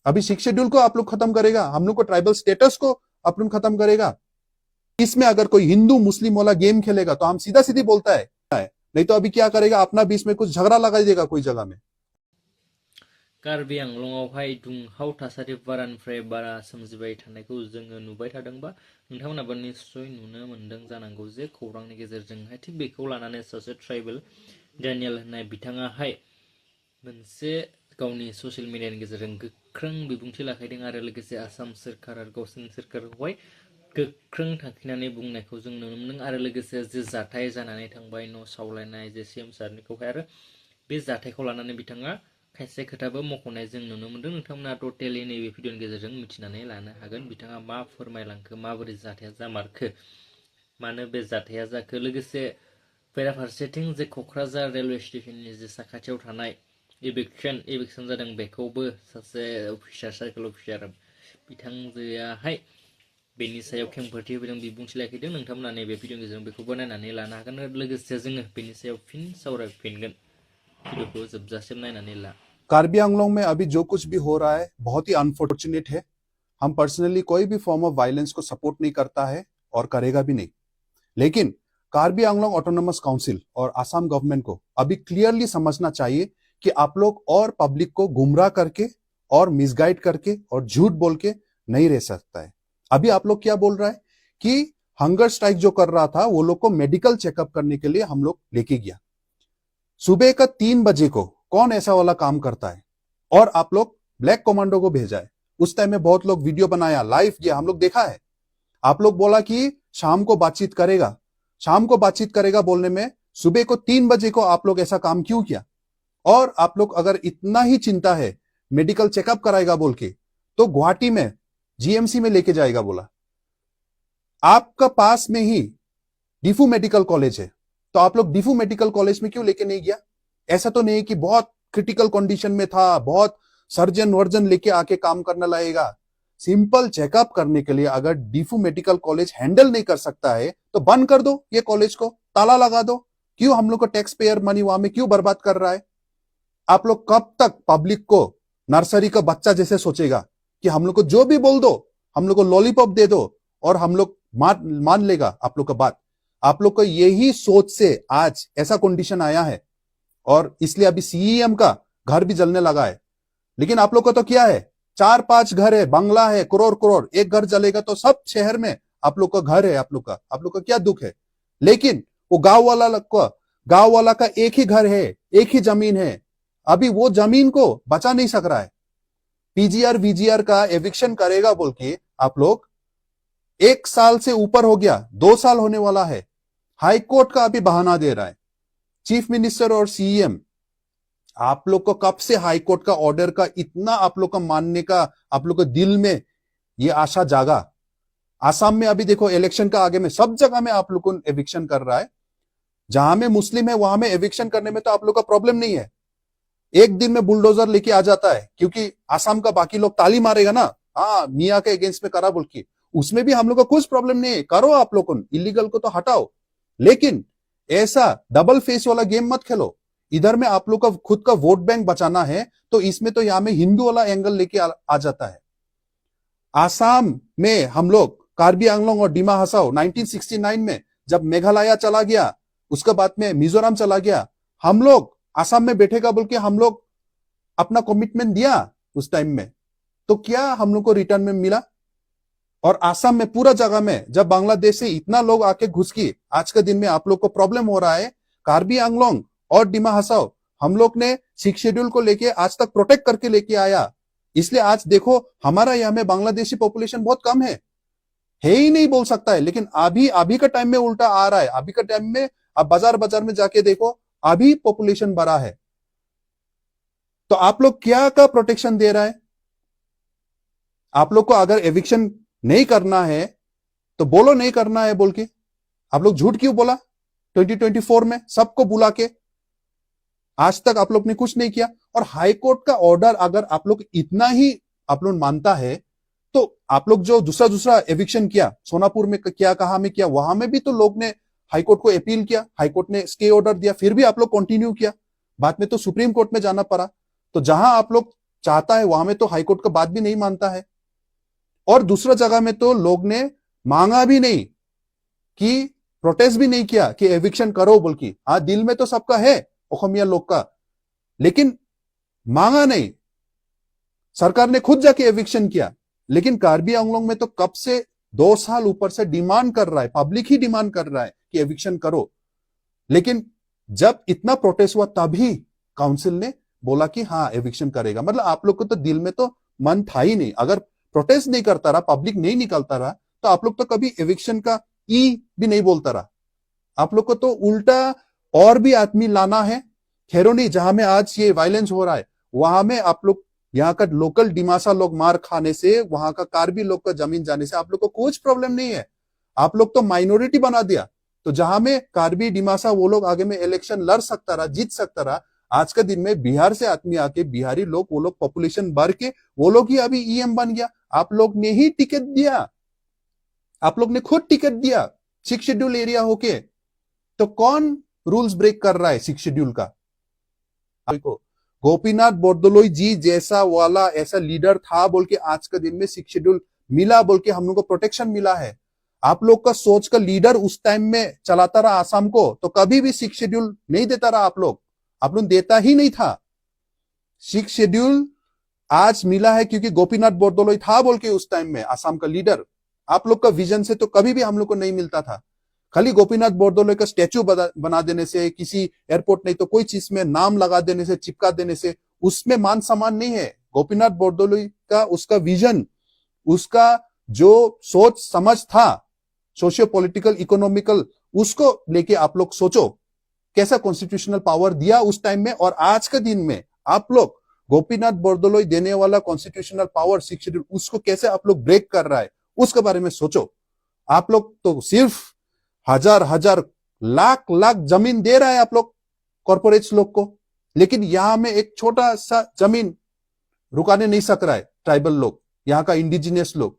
अभी 6 शेड्यूल को आप लोग खत्म करेगा, हम लोग को ट्राइबल स्टेटस को आप लोग खत्म करेगा। इसमें अगर कोई हिंदू मुस्लिम वाला गेम खेलेगा तो हम सीधा सीधी बोलता है, नहीं तो अभी क्या करेगा, अपना बीच में कुछ झगड़ा लगा देगा कोई जगह में। कार्बि आंलंआवहाय दुंहाव थासारि बारानिफ्राय बारा सोमजिबाय थानायखौ जोङो नुबाय थादों बा नोंथांमोनाबो निश्चय नुनो मोनदों जानांगौ जे खौरांनि गेजेरजोंहाय थिग बेखौ लानानै सासे ट्राइबेल डेनियेल होननाय बिथाङाहाय मोनसे गावनि ससियेल मिडियानि गेजेरजों गोख्रों बिबुंथि लाखिदों आरो लोगोसे आसाम सोरखार आरो गावसोरनि सोरखारखौहाय गोख्रों थांखिनानै बुंनायखौ जों नुनो मोनदों आरो लोगोसे जे जाथाय जानानै थांबाय न' सावलायनाय जे सीएम सारनिखौहाय आरो बे जाथायखौ लानानै बिथाङा खायसे खोथाबो मख'नाय जों नुनो मोनदों। नोंथांमोना टटेलि नैबे भिडिअनि गेजेरजों मिथिनानै लानो हागोन बिथाङा मा फोरमायलांखो, माबोरै जाथाया जामारखो, मानो बे जाथाया जाखो। लोगोसे बेराफारसेथिं जे क'क्राझार रेलवे स्टेशननि जे साखाथियाव थानाय एभिक्सन जादों बेखौबो सासे अफिसार सार्केल अफिसार बिथांजोआहाय बेनि सायाव खेंफोरथि होदों, बिबुंथि लाखिदों। नोंथांमोना नैबे भिडिअनि गेजेरजों बेखौबो नायनानै लानो हागोन। लोगोसे जोङो बेनि सायाव फिन सावरायफिनगोन। भिडिअखौ जोबजासिम नायनानै ला। कार्बी आंगलोंग में अभी जो कुछ भी हो रहा है बहुत ही अनफॉर्चुनेट है। हम पर्सनली कोई भी फॉर्म ऑफ वायलेंस को सपोर्ट नहीं करता है और करेगा भी नहीं, लेकिन कार्बी आंगलोंग ऑटोनोमस काउंसिल और आसाम गवर्नमेंट को अभी क्लियरली समझना चाहिए कि आप लोग और पब्लिक को गुमराह करके और मिसगाइड करके और झूठ बोल के नहीं रह सकता है। अभी आप लोग क्या बोल रहा है कि हंगर स्ट्राइक जो कर रहा था वो लोग को मेडिकल चेकअप करने के लिए हम लोग लेके गया। सुबह का 3 बजे को कौन ऐसा वाला काम करता है? और आप लोग ब्लैक कमांडो को भेजा है। उस टाइम में बहुत लोग वीडियो बनाया, लाइव किया, हम लोग देखा है। आप लोग बोला कि शाम को बातचीत करेगा, शाम को बातचीत करेगा बोलने में सुबह को 3 बजे को आप लोग ऐसा काम क्यों किया? और आप लोग अगर इतना ही चिंता है मेडिकल चेकअप कराएगा बोल के, तो गुवाहाटी में जीएमसी में लेके जाएगा बोला। आपका पास में ही डिफू मेडिकल कॉलेज है, तो आप लोग डिफू मेडिकल कॉलेज में क्यों लेके नहीं गया? ऐसा तो नहीं कि बहुत क्रिटिकल कंडीशन में था, बहुत सर्जन वर्जन लेके आके काम करने लगेगा। सिंपल चेकअप करने के लिए अगर डिफू मेडिकल कॉलेज हैंडल नहीं कर सकता है तो बंद कर दो ये कॉलेज को, ताला लगा दो। क्यों हम लोग को टैक्स पेयर मनी वहां में क्यों बर्बाद कर रहा है? आप लोग कब तक पब्लिक को नर्सरी का बच्चा जैसे सोचेगा कि हम लोग को जो भी बोल दो, हम लोग को लॉलीपॉप दे दो और हम लोग मान लेगा आप लोग का बात? आप लोग को यही सोच से आज ऐसा कंडीशन आया है और इसलिए अभी सीएम का घर भी जलने लगा है। लेकिन आप लोग को तो क्या है, 4-5 घर है, बंगला है, करोड़ करोड़, एक घर जलेगा तो सब शहर में आप लोग का घर है। आप लोग का क्या दुख है? लेकिन वो गांव वाला का एक ही घर है, एक ही जमीन है, अभी वो जमीन को बचा नहीं सक रहा है। पीजीआर वीजीआर का एविक्शन करेगा बोल के आप लोग 1 साल से ऊपर हो गया, 2 साल होने वाला है। हाई कोर्ट का अभी बहाना दे रहा है चीफ मिनिस्टर और सीएम। आप लोग को कब से हाई कोर्ट का ऑर्डर का इतना आप लोग का मानने का आप लोग के दिल में ये आशा जागा? आसाम में अभी देखो इलेक्शन का आगे में सब जगह में आप लोग को एविक्शन कर रहा है। जहां में मुस्लिम है वहां में एविक्शन करने में तो आप लोग का प्रॉब्लम नहीं है, एक दिन में बुलडोजर लेके आ जाता है, क्योंकि आसाम का बाकी लोग ताली मारेगा ना, हाँ मियाँ के अगेंस्ट में करा बोल के, उसमें भी हम लोग का कुछ प्रॉब्लम नहीं है, करो आप लोग को, इलीगल को तो हटाओ। लेकिन ऐसा डबल फेस वाला गेम मत खेलो। इधर में आप लोग का खुद का वोट बैंक बचाना है तो इसमें तो यहां में हिंदू वाला एंगल लेके आ जाता है। आसाम में हम लोग कार्बी आंगलोंग और डिमा हसाओ 1969 में जब मेघालय चला गया, उसके बाद में मिजोरम चला गया, हम लोग आसाम में बैठेगा बोल के हम लोग अपना कमिटमेंट दिया उस टाइम में, तो क्या हम लोग को रिटर्न में मिला? और आसाम में पूरा जगह में जब बांग्लादेश से इतना लोग आके घुस की, आज के दिन में आप लोग को प्रॉब्लम हो रहा है। कार्बी आंगलोंग और डिमा हसाओ हम लोग ने 6 शेड्यूल को लेके आज तक प्रोटेक्ट करके लेके आया, इसलिए आज देखो हमारा यहाँ में बांग्लादेशी पॉपुलेशन बहुत कम है ही नहीं बोल सकता है। लेकिन अभी का टाइम में उल्टा आ रहा है। अभी का टाइम में आप बाजार में जाके देखो, अभी पॉपुलेशन बढ़ा है। तो आप लोग क्या का प्रोटेक्शन दे रहा है? आप लोग को अगर एविक्शन नहीं करना है तो बोलो नहीं करना है बोल के, आप लोग झूठ क्यों बोला 2024 में सबको बुला के? आज तक आप लोग ने कुछ नहीं किया। और हाई कोर्ट का ऑर्डर अगर आप लोग इतना ही आप लोग मानता है तो आप लोग जो दूसरा एविक्शन किया, सोनापुर में क्या, कहा में किया, वहां में भी तो लोग ने हाई कोर्ट को अपील किया, हाई कोर्ट ने स्टे ऑर्डर दिया, फिर भी आप लोग कंटिन्यू किया, बाद में तो सुप्रीम कोर्ट में जाना पड़ा। तो जहां आप लोग चाहता है वहां में तो हाईकोर्ट का बात भी नहीं मानता है, और दूसरा जगह में तो लोग ने मांगा भी नहीं कि प्रोटेस्ट भी नहीं किया कि एविक्शन करो बोल की। हाँ, दिल में तो सबका है ओखमिया लोग का, लेकिन मांगा नहीं। सरकार ने खुद जाके एविक्शन किया। लेकिन कार्बी आंगलोंग में तो कब से 2 साल ऊपर से डिमांड कर रहा है, पब्लिक ही डिमांड कर रहा है कि एविक्शन करो। लेकिन जब इतना प्रोटेस्ट हुआ तभी काउंसिल ने बोला कि हाँ एविक्शन करेगा। मतलब आप लोग को तो दिल में तो मन था ही नहीं। अगर प्रोटेस्ट नहीं करता रहा, पब्लिक नहीं निकलता रहा, तो आप लोग तो कभी एविक्शन का ई भी नहीं बोलता रहा। आप लोग को तो उल्टा और भी आदमी लाना है। खैरोनी जहां में आज ये वायलेंस हो रहा है, वहां में आप लोग, यहाँ का लोकल डिमासा लोग मार खाने से, वहां का कार्बी लोग का जमीन जाने से आप लोग को कुछ प्रॉब्लम नहीं है। आप लोग तो माइनॉरिटी बना दिया। तो जहां में कार्बी डिमासा वो लोग आगे में इलेक्शन लड़ सकता रहा, जीत सकता रहा, आज के दिन में बिहार से आदमी आके, बिहारी लोग, वो लोग पॉपुलेशन बढ़ के वो लोग ही अभी ईएम बन गया। आप लोग ने ही टिकट दिया, आप लोग ने खुद टिकट दिया 6 शेड्यूल एरिया होके। तो कौन रूल्स ब्रेक कर रहा है 6 शेड्यूल का? गोपीनाथ बोरदोलोई जी जैसा वाला ऐसा लीडर था बोल के आज के दिन में 6 शेड्यूल मिला बोल के हम लोग को प्रोटेक्शन मिला है। आप लोग का सोच का लीडर उस टाइम में चलाता रहा आसाम को, तो कभी भी 6 शेड्यूल नहीं देता रहा। आप लोग देता ही नहीं था। 6 शेड्यूल आज मिला है क्योंकि गोपीनाथ बोरदोलोई था बोल के उस टाइम में आसाम का लीडर। आप लोग का विजन से तो कभी भी हम लोग को नहीं मिलता था। खाली गोपीनाथ बोरदोलोई का स्टैचू बना देने से, किसी एयरपोर्ट नहीं तो कोई चीज में नाम लगा देने से, चिपका देने से, उसमें मान सम्मान नहीं है। गोपीनाथ बोरदोलोई का उसका विजन, उसका जो सोच समझ था सोशियो पॉलिटिकल इकोनॉमिकल, उसको लेके आप लोग सोचो कैसा कॉन्स्टिट्यूशनल पावर दिया उस टाइम में। और आज के दिन में आप लोग गोपीनाथ बोरदोलोई देने वाला कॉन्स्टिट्यूशनल पावर 6 शेड्यूल, उसको कैसे आप लोग ब्रेक कर रहा है उसके बारे में सोचो। आप लोग तो सिर्फ हजार हजार लाख लाख जमीन दे रहा है आप लोग कॉर्पोरेट्स लोग को, लेकिन यहां में एक छोटा सा जमीन रुकाने नहीं सक रहा है ट्राइबल लोग, यहां का इंडिजिनियस लोग।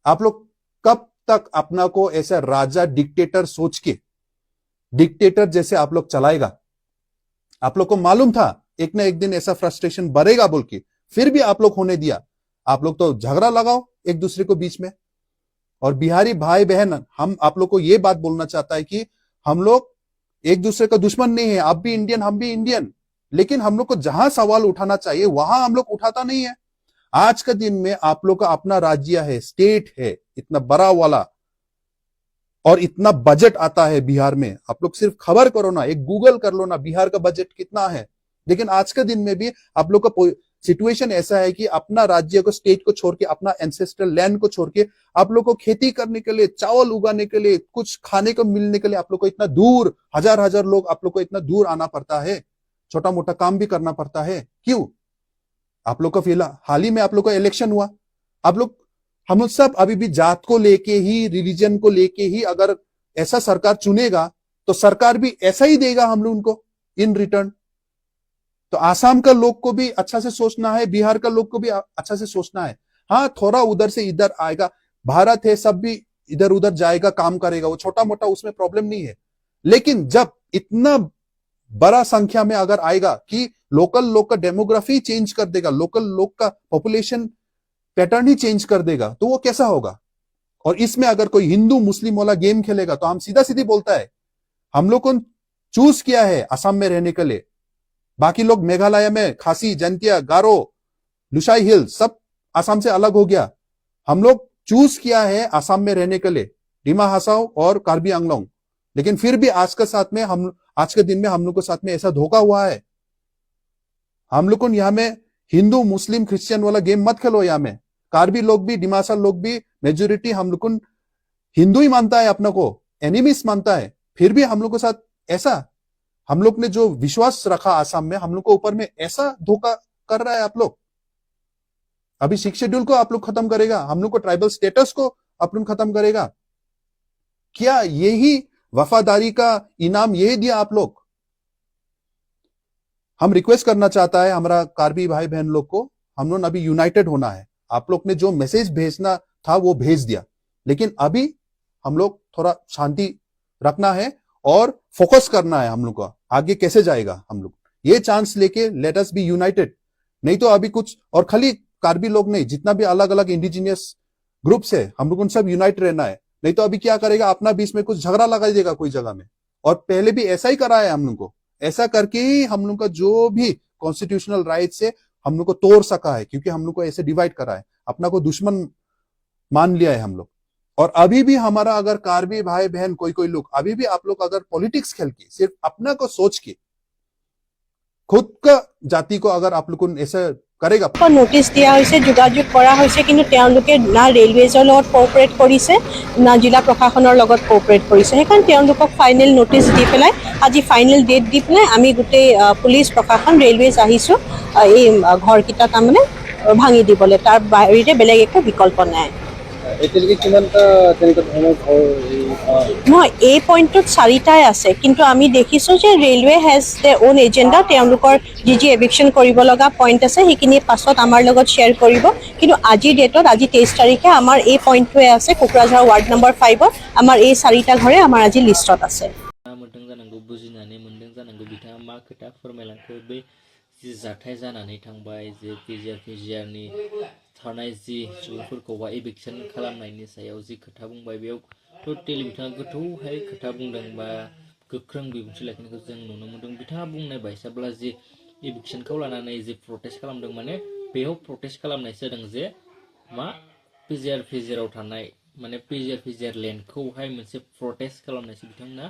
आप लोग कब तक अपना को ऐसा राजा डिक्टेटर सोच के, डिक्टेटर जैसे आप लोग चलाएगा? आप लोग को मालूम था एक ना एक दिन ऐसा फ्रस्ट्रेशन बढ़ेगा बोल के, फिर भी आप लोग होने दिया। आप लोग तो झगड़ा लगाओ एक दूसरे को बीच में। और बिहारी भाई बहन, हम आप लोग को ये बात बोलना चाहता है कि हम लोग एक दूसरे का दुश्मन नहीं है। आप भी इंडियन, हम भी इंडियन, लेकिन हम लोग को जहां सवाल उठाना चाहिए वहां हम लोग उठाता नहीं है। आज के दिन में आप लोग का अपना राज्य है, स्टेट है, इतना बड़ा वाला, और इतना बजट आता है बिहार में। आप लोग सिर्फ खबर करो ना, एक गूगल कर लो ना, बिहार का बजट कितना है। लेकिन आज के दिन में भी आप लोग का सिचुएशन ऐसा है कि अपना राज्य को, स्टेट को छोड़ के, अपना एंसेस्ट्रल लैंड को छोड़ के आप लोग को खेती करने के लिए, चावल उगाने के लिए, कुछ खाने को मिलने के लिए आप लोग को इतना दूर, हजार हजार लोग आप लोग को इतना दूर आना पड़ता है। छोटा मोटा काम भी करना पड़ता है। क्यों? आप लोग का फिलहाल हाल ही में आप लोग का इलेक्शन हुआ। आप लोग, हम लोग सब अभी भी जात को लेके ही, रिलीजन को लेके ही अगर ऐसा सरकार चुनेगा तो सरकार भी ऐसा ही देगा हम लोग उनको इन रिटर्न। तो आसाम का लोग को भी अच्छा से सोचना है, बिहार का लोग को भी अच्छा से सोचना है। हाँ, थोड़ा उधर से इधर आएगा, भारत है, सब भी इधर उधर जाएगा, काम करेगा, वो छोटा मोटा, उसमें प्रॉब्लम नहीं है। लेकिन जब इतना बड़ा संख्या में अगर आएगा कि लोकल लोग का डेमोग्राफी चेंज कर देगा, लोकल लोग का पॉपुलेशन पैटर्न ही चेंज कर देगा, तो वो कैसा होगा? और इसमें अगर कोई हिंदू मुस्लिम वाला गेम खेलेगा तो हम सीधा सीधी बोलता है, हम लोग को चूज किया है असम में रहने के लिए। बाकी लोग मेघालय में खासी, जंतिया, गारो, लुसाई हिल सब असम से अलग हो गया। हम लोग चूज किया है असम में रहने के लिए, डिमा हासाओ और कार्बी आंगलोंग। लेकिन फिर भी आज के साथ में, हम आज के दिन में हम लोग के साथ में ऐसा धोखा हुआ है। हम लोग को यहाँ में हिंदू मुस्लिम क्रिश्चियन वाला गेम मत खेलो। यहाँ में कार्बी लोग भी, डिमासा लोग भी, मेजोरिटी हम लोग को हिंदू ही मानता है, अपना को एनिमीज मानता है। फिर भी हम लोग के साथ ऐसा, हम लोग ने जो विश्वास रखा आसाम में, हम लोग को ऊपर में ऐसा धोखा कर रहा है आप लोग। अभी 6 शेड्यूल को आप लोग खत्म करेगा, हम लोग को ट्राइबल स्टेटस को आप लोग खत्म करेगा। क्या यही वफादारी का इनाम यही दिया आप लोग? हम रिक्वेस्ट करना चाहता है हमारा कार्बी भाई बहन लोग को, हम लोग अभी यूनाइटेड होना है। आप लोग ने जो मैसेज भेजना था वो भेज दिया, लेकिन अभी हम लोग थोड़ा शांति रखना है और फोकस करना है हम लोग का आगे कैसे जाएगा। हम लोग ये चांस लेके लेट अस बी यूनाइटेड। नहीं तो अभी कुछ, और खाली कार्बी लोग नहीं, जितना भी अलग अलग इंडिजिनियस ग्रुप्स है, हम लोग उन सब यूनाइट रहना है। नहीं तो अभी क्या करेगा, अपना बीच में कुछ झगड़ा लगा देगा कोई जगह में। और पहले भी ऐसा ही करा है हम लोग को, ऐसा करके ही हम लोग का जो भी कॉन्स्टिट्यूशनल राइट्स है हम लोग को तोड़ सका है, क्योंकि हम लोग को ऐसे डिवाइड करा है, अपना को दुश्मन मान लिया है हम लोग। और अभी भी हमारा अगर कार्बी भाई बहन कोई कोई लोग अभी भी आप लोग अगर पॉलिटिक्स खेल के सिर्फ अपना को सोच के खुद का जाति को अगर आप लोग को ऐसा करेगा, নোটিছ দিয়া হৈছে, যোগাযোগ কৰা হৈছে, কিন্তু তেওঁলোকে না ৰেলৱেজৰ লগত কোঅপাৰেট কৰিছে না জিলা প্ৰশাসনৰ লগত কোঅপাৰেট কৰিছে। সেইকাৰণে তেওঁলোকক ফাইনেল নোটিছ দি পেলাই আজি ফাইনেল ডেট দি পেলাই আমি গোটেই পুলিচ প্ৰশাসন ৰেলৱেজ আহিছোঁ এই ঘৰকেইটা তাৰমানে ভাঙি দিবলৈ। তাৰ বাহিৰে বেলেগ একো বিকল্প নাই। এতিয়ালৈকে কিমানটা তেনেকুৱা ধৰণৰ ঘৰ নহয়, এই পইণ্টটোত 4টাই আছে, কিন্তু আমি দেখিছোঁ যে railway has the on agenda. তেওঁলোকৰ যি যি এভিকশ্যন কৰিব লগা পইণ্ট আছে সেইখিনি পাছত আমাৰ লগত শ্বেয়াৰ কৰিব। কিন্তু আজিৰ ডেটত, আজি 23 তাৰিখে আমাৰ এই পইণ্টটোৱে আছে, কোকৰাঝাৰ ৱাৰ্ড নম্বৰ 5ত আমাৰ এই 4টা ঘৰে আমাৰ আজি লিষ্টত আছে। मोनदों जानांगौ, बुजिनानै मोनदों जानांगौ बिथाङा मा खोथा फोरमायलांखो, बे जि जाथाय जानानै थांबाय, जे पिजिआरनि थानाय जि सुबुंफोरखौहाय इभिक्सन खालामनायनि सायाव जि खोथा बुंबाय, बेयाव टटेलि बिथाङा गोथौहाय खोथा बुंदों बा गोख्रों बिबुंथि लाखिनायखौ जों नुनो मोनदों। बिथाङा बुंनाय बायसाब्ला जि इभिक्सनखौ लानानै जि प्रटेस्ट खालामदों, माने बेयाव प्रटेस्ट खालामनाय जादों जे मा पिजिआराव थानाय माने पिजिआर लेन्डखौहाय मोनसे प्रटेस्ट खालामनायसो बिथांमोना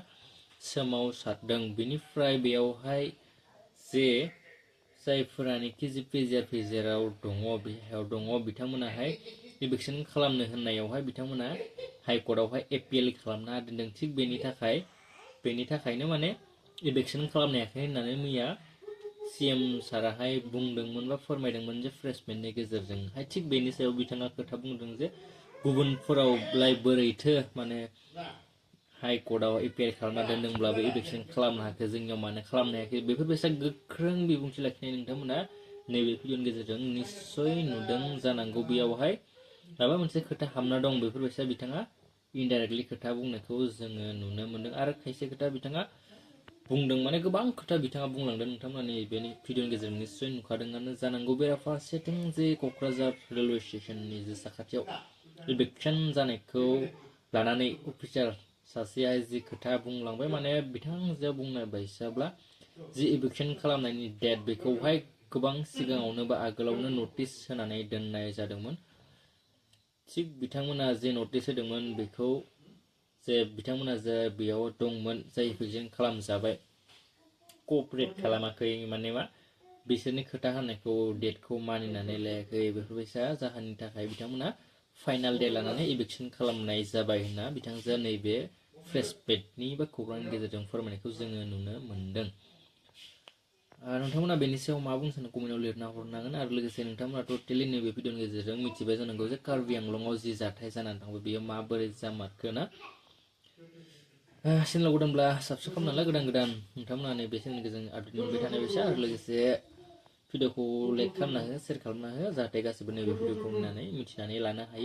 सोमावसारदों। बिनिफ्राय बेयावहाय जे जायफोरानोखि जि पिजिआराव दङ बिथांमोनाहाय इभिक्सन खालामनो होननायावहाय बिथांमोना हाइकर्टआवहाय एपिल खालामना दोनदों। थिग बेनि थाखायनो माने इभिक्सन खालामनो हायाखै होननानै मैया CM साराहाय बुंदोंमोन बा फोरमायदोंमोन जे प्रेसमेन्टनि गेजेरजोंहाय। थिग बेनि सायाव बिथाङा खोथा बुंदों जे गुबुनफोरावलाय बोरैथो माने हाइकर्टआव एपिल खालामना दोनदोंब्लाबो इभिक्सन खालामनो हायाखै, जोंनियाव मानो खालामनो हायाखै। बेफोरबायसा गोख्रों बिबुंथि लाखिनाय नोंथांमोना नैबे भिडिअनि गेजेरजों निस्सय नुदों जानांगौ। बेयावहाय माबा मोनसे खोथा हाबना दं, बेफोरबायसा बिथाङा इनडाइरेक्टलि खोथा बुंनायखौ जोङो नुनो मोनदों। आरो खायसे खोथा बिथाङा बुंदों, माने गोबां खोथा बिथाङा बुंलांदों। नोंथांमोना नैबेनि भिडिअनि गेजेरजों निस्सय नुखादोंआनो जानांगौ। बेराफारसेथिं जे क'क्राझार रेलवे स्टेशननि जे साखाथियाव इभिक्सन जानायखौ लानानै अफिसार सासेया जि खोथा बुंलांबाय, माने बिथांजों बुंनाय बायसाब्ला जि इभिक्सन खालामनायनि डेट बेखौहाय गोबां सिगाङावनो बा आगोलावनो नटिस होनानै दोननाय जादोंमोन। थिग बिथांमोना जे नटिस होदोंमोन बेखौ जे बिथांमोना जे बेयाव दंमोन, जाय इभिक्सन खालामजाबाय, क'अपारेट खालामाखै, माने मा बिसोरनि खोथा होनायखौ डेटखौ मानिनानै लायाखै। बेफोरबायसा जाहोननि थाखाय बिथांमोना फाइनाल डे लानानै इभिक्सन खालामनाय जाबाय होनना बिथांजोआ नैबे प्रेसपेटनि बा खौरांनि गेजेरजों फोरमायनायखौ जोङो नुनो मोनदों। नोंथांमोना बेनि सायाव मा बुंनो सानो कमेन्टआव लिरना हरनांगोन। आरो लोगोसे नोंथांमोना टटेलि नैबे भिडिअनि गेजेरजों मिथिबाय जानांगौ जे कार्बि आंलंआव जि जाथाय जानानै थांबाय बेयो माबोरै जामारखो ना। चेनेलाव गोदानब्ला साबस्क्राइब खालामनानै गोदान नोंथांमोना नैबे चेनेलनि गेजेरजों आपडेट मोनबाय थानाय बायसा। आरो लोगोसे भिडिअखौ लाइक खालामना हो, शेयार खालामना हो, जाहाथे गासिबो नैबे भिडिअखौ नायनानै मिथिनानै लानो हायो।